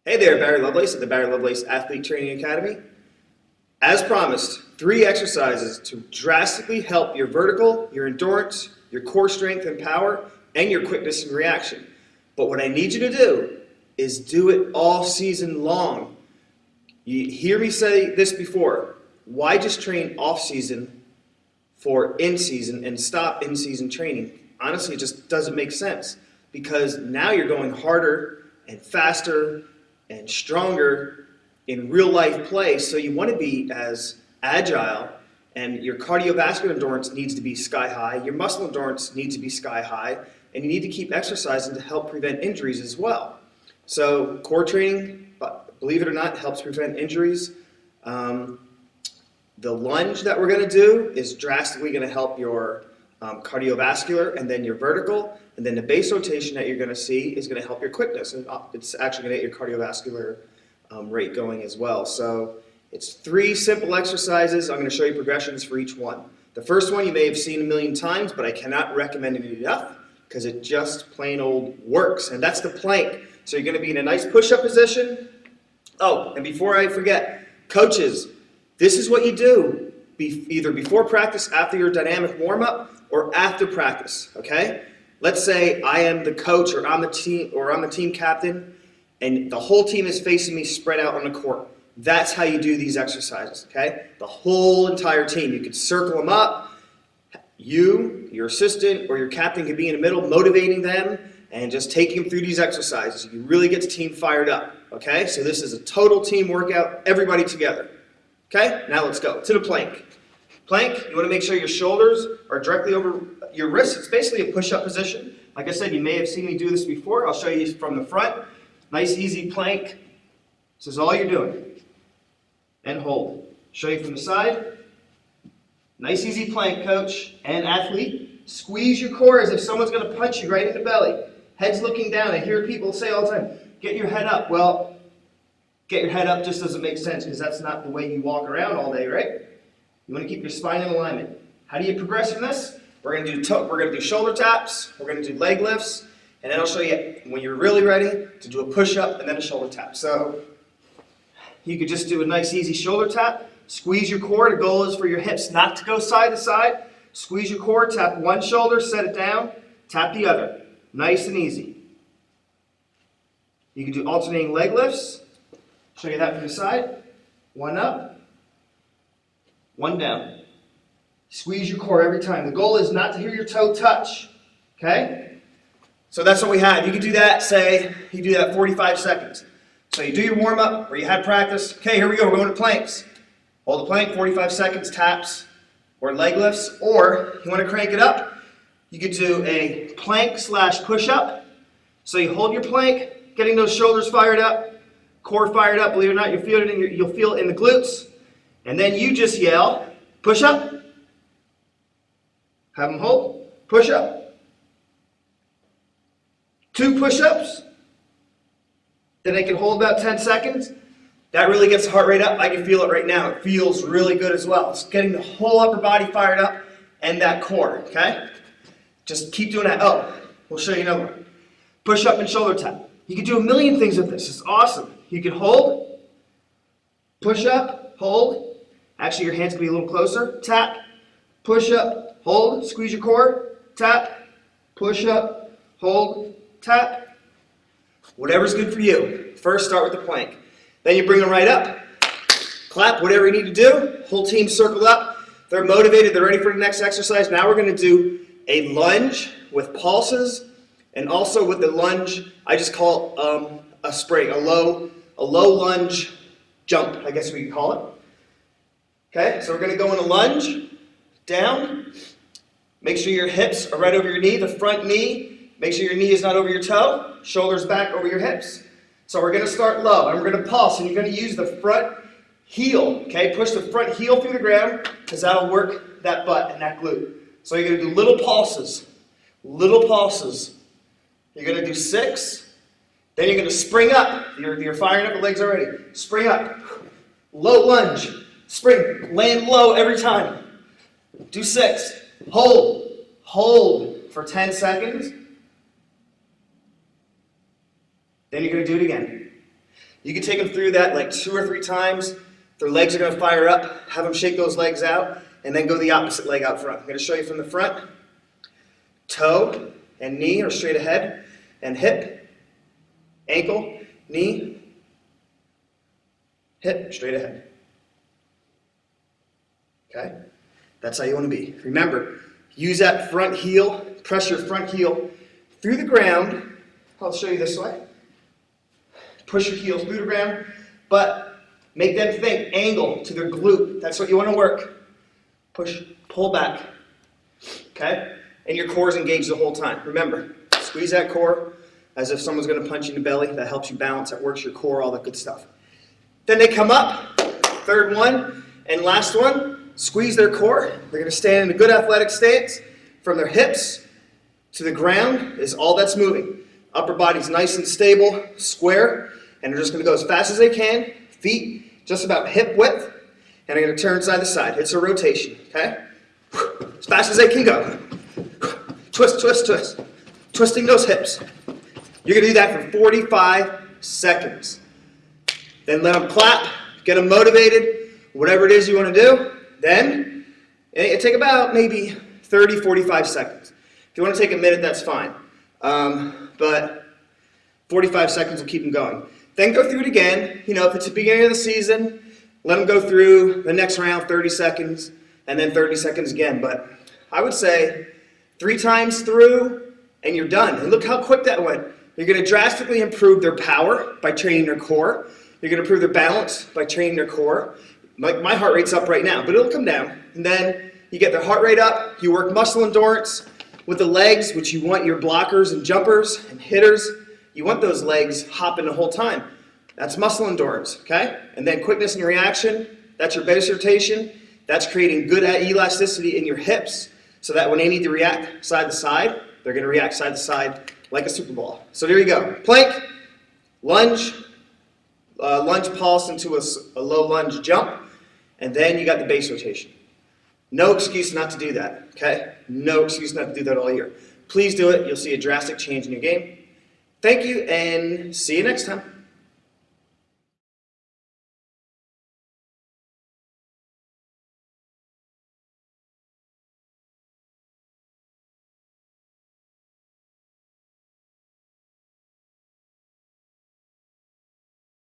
Hey there, Barry Lovelace at the Barry Lovelace Athlete Training Academy. As promised, 3 exercises to drastically help your vertical, your endurance, your core strength and power, and your quickness and reaction. But what I need you to do is do it all season long. You hear me say this before. Why just train off-season for in-season and stop in-season training? Honestly, it just doesn't make sense because now you're going harder and faster and stronger in real life play, so you want to be as agile, and your cardiovascular endurance needs to be sky high, your muscle endurance needs to be sky high, and you need to keep exercising to help prevent injuries as well. So core training, believe it or not, helps prevent injuries. The lunge that we're going to do is drastically going to help your cardiovascular and then your vertical, and then the base rotation that you're going to see is going to help your quickness, and it's actually going to get your cardiovascular rate going as well. So it's 3 simple exercises. I'm going to show you progressions for each one. The first one you may have seen a million times, but I cannot recommend it enough because it just plain old works, and that's the plank. So you're going to be in a nice push-up position. Oh, and before I forget, coaches, this is what you do either before practice, after your dynamic warm-up, or after practice, okay? Let's say I am the coach or I'm the team captain and the whole team is facing me spread out on the court. That's how you do these exercises, okay? The whole entire team. You could circle them up. You, your assistant, or your captain could be in the middle motivating them and just taking them through these exercises. You really get the team fired up, okay? So this is a total team workout, everybody together. Okay, now let's go to the plank. Plank, you want to make sure your shoulders are directly over your wrists. It's basically a push-up position. Like I said, you may have seen me do this before. I'll show you from the front. Nice, easy plank. This is all you're doing. And hold. Show you from the side. Nice, easy plank, coach and athlete. Squeeze your core as if someone's going to punch you right in the belly. Head's looking down. I hear people say all the time, get your head up. Well, get your head up just doesn't make sense because that's not the way you walk around all day, right? You want to keep your spine in alignment. How do you progress in this? We're going to do shoulder taps, we're going to do leg lifts, and then I'll show you when you're really ready to do a push-up and then a shoulder tap. So you could just do a nice easy shoulder tap, squeeze your core. The goal is for your hips not to go side to side. Squeeze your core, tap one shoulder, set it down, tap the other. Nice and easy. You can do alternating leg lifts. Show you that from the side. One up, one down. Squeeze your core every time. The goal is not to hear your toe touch, okay? So that's what we have. You can do that, say, you do that 45 seconds. So you do your warm-up where you had practice. Okay, here we go, we're going to planks. Hold the plank, 45 seconds, taps, or leg lifts. Or, you want to crank it up, you could do a plank / push-up. So you hold your plank, getting those shoulders fired up, core fired up, believe it or not, you'll feel it in the glutes. And then you just yell, push up. Have them hold, push up. 2 push-ups. Then they can hold about 10 seconds. That really gets the heart rate up. I can feel it right now. It feels really good as well. It's getting the whole upper body fired up and that core, okay? Just keep doing that. Oh, we'll show you another one. Push up and shoulder tap. You can do a million things with this. It's awesome. You can hold, push up, hold. Actually, your hands can be a little closer. Tap, push up, hold, squeeze your core, tap, push up, hold, tap. Whatever's good for you. First, start with the plank. Then you bring them right up. Clap, whatever you need to do. Whole team circled up. They're motivated. They're ready for the next exercise. Now we're going to do a lunge with pulses, and also with the lunge, I just call it a spring, a low lunge jump, I guess we could call it. Okay, so we're going to go in a lunge, down. Make sure your hips are right over your knee, the front knee. Make sure your knee is not over your toe, shoulders back over your hips. So we're going to start low, and we're going to pulse, and you're going to use the front heel, okay? Push the front heel through the ground, because that'll work that butt and that glute. So you're going to do little pulses, little pulses. You're going to do 6. Then you're going to spring up. You're firing up the legs already. Spring up. Low lunge. Spring. Land low every time. Do 6. Hold. Hold for 10 seconds. Then you're going to do it again. You can take them through that like 2 or 3 times. Their legs are going to fire up. Have them shake those legs out, and then go the opposite leg out front. I'm going to show you from the front. Toe and knee are straight ahead, and hip, ankle, knee, hip, straight ahead. Okay? That's how you want to be. Remember, use that front heel, press your front heel through the ground. I'll show you this way. Push your heels through the ground, but make them think angle to their glute. That's what you want to work. Push, pull back. Okay? And your core is engaged the whole time. Remember, squeeze that core as if someone's going to punch you in the belly. That helps you balance. That works your core, all that good stuff. Then they come up. Third one and last one. Squeeze their core. They're going to stand in a good athletic stance. From their hips to the ground is all that's moving. Upper body's nice and stable, square. And they're just going to go as fast as they can. Feet just about hip width. And they're going to turn side to side. It's a rotation. Okay? As fast as they can go. Twist, twist, twist. Twisting those hips. You're going to do that for 45 seconds. Then let them clap. Get them motivated. Whatever it is you want to do. Then it take about maybe 30, 45 seconds. If you want to take a minute, that's fine. But 45 seconds will keep them going. Then go through it again. You know, if it's the beginning of the season, let them go through the next round, 30 seconds, and then 30 seconds again. But I would say 3 times through, and you're done. And look how quick that went. You're going to drastically improve their power by training their core. You're going to improve their balance by training their core. My heart rate's up right now, but it'll come down. And then you get their heart rate up. You work muscle endurance with the legs, which you want your blockers and jumpers and hitters. You want those legs hopping the whole time. That's muscle endurance, okay? And then quickness and reaction, that's your base rotation. That's creating good elasticity in your hips so that when they need to react side to side, they're going to react side to side like a Super Bowl. So there you go. Plank, lunge, lunge pulse into a low lunge jump, and then you got the base rotation. No excuse not to do that, okay? No excuse not to do that all year. Please do it. You'll see a drastic change in your game. Thank you, and see you next time.